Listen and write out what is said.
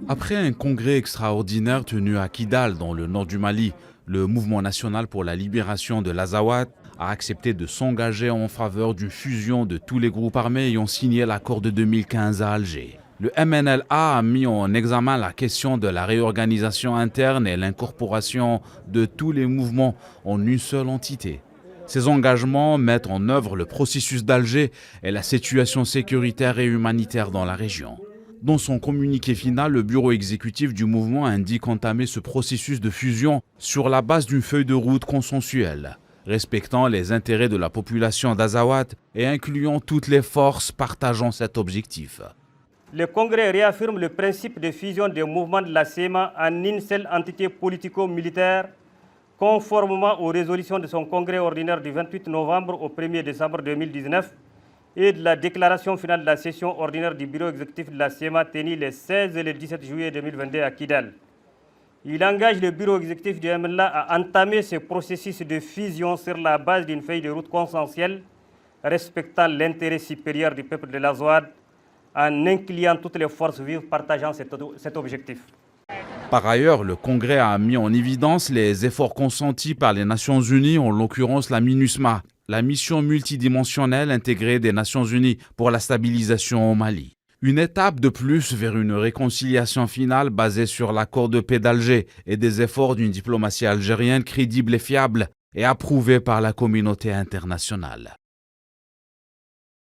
Après un congrès extraordinaire tenu à Kidal, dans le nord du Mali, le Mouvement national pour la libération de l'Azawad a accepté de s'engager en faveur d'une fusion de tous les groupes armés ayant signé l'accord de 2015 à Alger. Le MNLA a mis en examen la question de la réorganisation interne et l'incorporation de tous les mouvements en une seule entité. Ces engagements mettent en œuvre le processus d'Alger et la situation sécuritaire et humanitaire dans la région. Dans son communiqué final, le bureau exécutif du mouvement indique entamer ce processus de fusion sur la base d'une feuille de route consensuelle, respectant les intérêts de la population d'Azawad et incluant toutes les forces partageant cet objectif. Le Congrès réaffirme le principe de fusion des mouvements de la CEMA en une seule entité politico-militaire, conformément aux résolutions de son congrès ordinaire du 28 novembre au 1er décembre 2019 et de la déclaration finale de la session ordinaire du bureau exécutif de la CEMA tenue les 16 et le 17 juillet 2022 à Kidal. Il engage le bureau exécutif du MNLA à entamer ce processus de fusion sur la base d'une feuille de route consensuelle respectant l'intérêt supérieur du peuple de l'Azawad en incluant toutes les forces vives partageant cet objectif. Par ailleurs, le Congrès a mis en évidence les efforts consentis par les Nations Unies, en l'occurrence la MINUSMA, la mission multidimensionnelle intégrée des Nations Unies pour la stabilisation au Mali. Une étape de plus vers une réconciliation finale basée sur l'accord de paix d'Alger et des efforts d'une diplomatie algérienne crédible et fiable et approuvée par la communauté internationale.